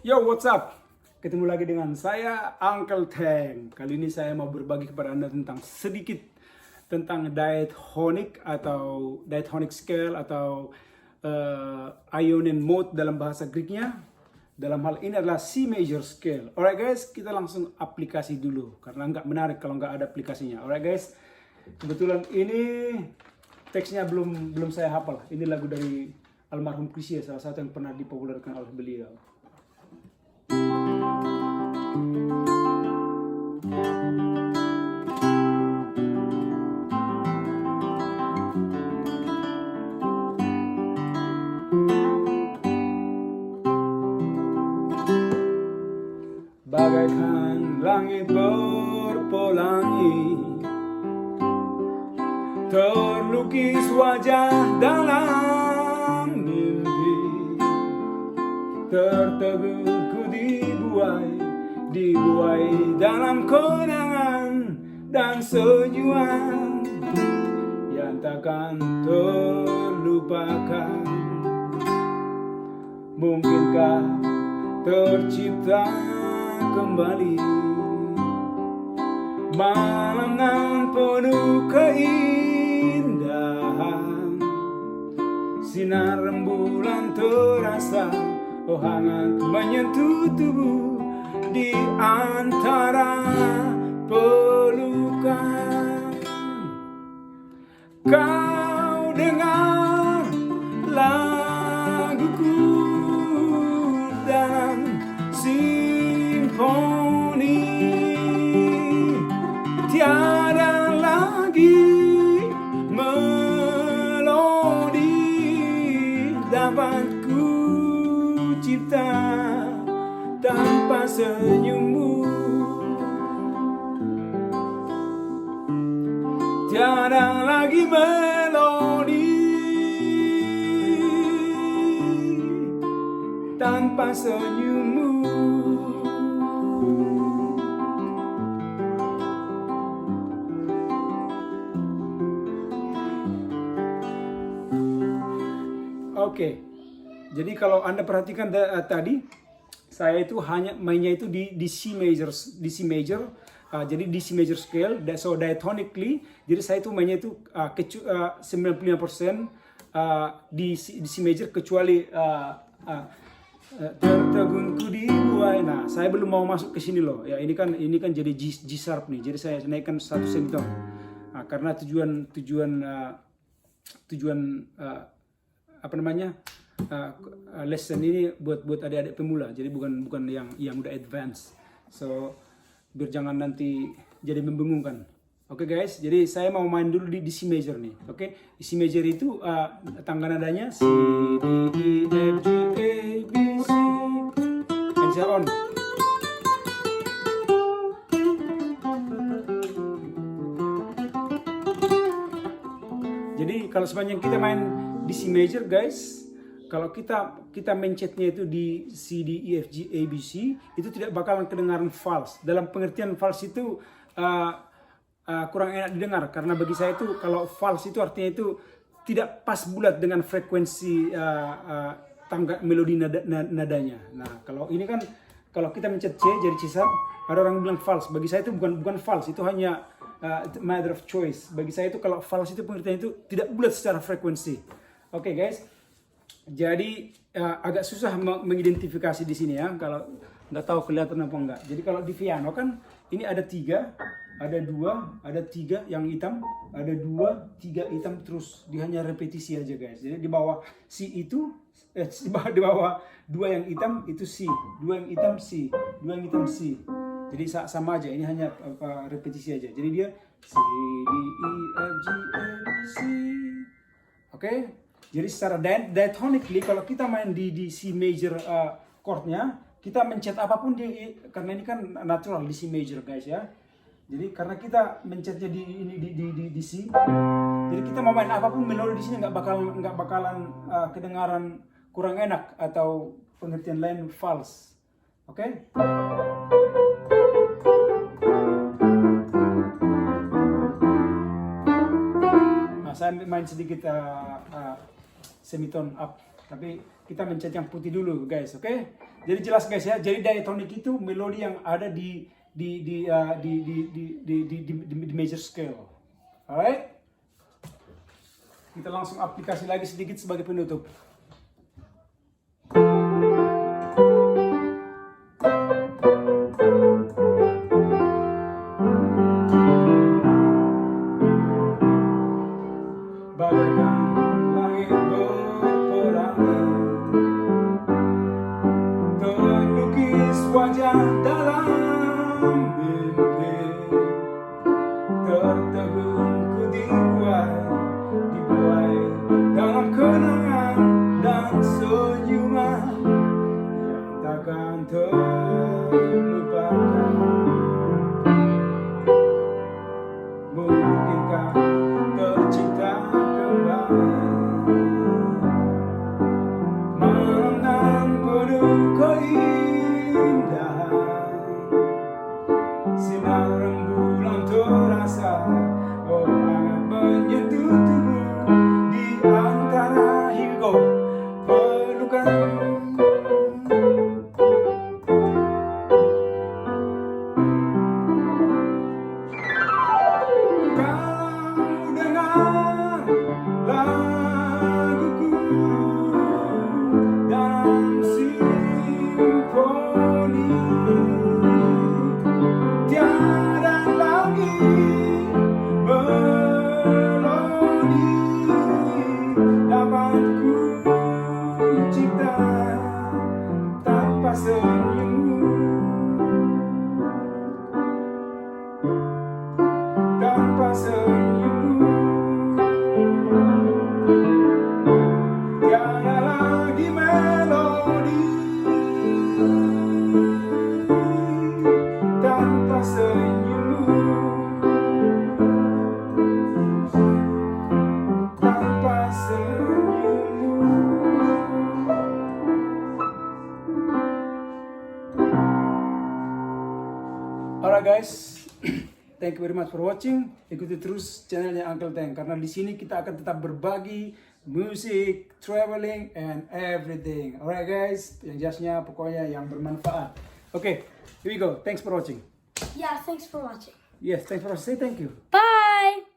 Yo, what's up? Ketemu lagi dengan saya, Uncle Tang. Kali ini saya mau berbagi kepada Anda tentang sedikit tentang diatonic atau diatonic scale atau Ionian mode dalam bahasa Greeknya. Dalam hal ini adalah C major scale. Alright guys, kita langsung aplikasi dulu karena nggak menarik kalau nggak ada aplikasinya. Alright guys, kebetulan ini teksnya belum saya hafal. Ini lagu dari almarhum Chrisye, salah satu yang pernah dipopulerkan oleh beliau. Bagaikan langit berpelangi, terlukis wajah dalam mimpi, terteguhku dibuai dalam kenangan dan senyuman yang takkan terlupakan. Mungkinkah tercipta kembali malam nan penuh keindahan, sinar rembulan terasa hangat menyentuh tubuh di antara pelukan. Kau dengar laguku dalam simfoni, tiada lagi melodi dapat ku cipta tanpa senyummu. Tiada lagi melodi tanpa senyummu. Oke, jadi kalau Anda perhatikan tadi, saya itu hanya mainnya itu di C major, jadi di C major scale, so diatonically, jadi saya itu mainnya itu 95% di C major kecuali tertegunku dibuai. Nah, saya belum mau masuk ke sini loh. Ya, ini kan jadi G sharp nih. Jadi saya naikkan satu semiton. Karena tujuan apa namanya? Lesson ini buat adik-adik pemula. Jadi bukan yang udah advance. So, biar jangan nanti jadi membingungkan. Oke guys, jadi saya mau main dulu di C major nih. Oke, di C major itu tangga nadanya C, D, E, F, G, A, B, C, and so on. Jadi kalau sepanjang kita main di C major guys, kalau kita mencetnya itu di C, D, E, F, G, A, B, C, itu tidak bakalan kedengaran false. Dalam pengertian false itu kurang enak didengar, karena bagi saya itu kalau false itu artinya itu tidak pas bulat dengan frekuensi tangga melodi nadanya. Nah, kalau ini kan kalau kita mencet C jadi C sharp, ada orang bilang false. Bagi saya itu bukan false, itu hanya matter of choice. Bagi saya itu kalau false itu pengertian itu tidak bulat secara frekuensi. Oke guys, jadi agak susah mengidentifikasi di sini ya, kalau nggak tahu kelihatan apa enggak. Jadi kalau di piano kan ini ada 3, ada 2, ada 3 yang hitam, ada 2, 3 hitam, terus dia hanya repetisi aja guys. Jadi di bawah C itu di bawah 2 yang hitam itu C, 2 yang hitam C, 2 yang hitam C. Jadi sama aja, ini hanya repetisi aja. Jadi dia C, D, E, F, G, A, B, C. Oke? Jadi secara diatonically kalau kita main di C major chordnya, kita mencet apapun karena ini kan natural di C major guys ya. Jadi karena kita mencetnya di C, jadi kita mau main apapun melodi di sini nggak bakalan kedengaran kurang enak atau pengertian lain false. Oke? Nah, saya main sedikit semitone up. Tapi kita mencet yang putih dulu guys, oke? Jadi jelas guys ya. Jadi diatonic itu melodi yang ada di major scale. Alright? Kita langsung aplikasi lagi sedikit sebagai penutup. Wajah dalam mimpi tertegun ku dibuai dalam kenangan dan senyuman yang takkan terlupakan. Mungkinkah tercipta kembali malam nan penuh keindahan, sinar rembulan terasa, oh hangat menyentuh tubuh di antara higo pelukan. Kau dengar laguku dalam simfoni, tiada lagi melodi dapat ku cipta tanpa senyummu, tanpa senyummu. Tiada lagi melodi tanpa senyummu, tanpa senyummu. Alright guys, thank you very much for watching. Ikuti terus channelnya Uncle Teng karena di sini kita akan tetap berbagi musik, traveling, and everything. Alright guys, yang jelasnya pokoknya yang bermanfaat. Okay, here we go. Thanks for watching. Yeah, thanks for watching. Yes, thanks for watching. Say thank you. Bye!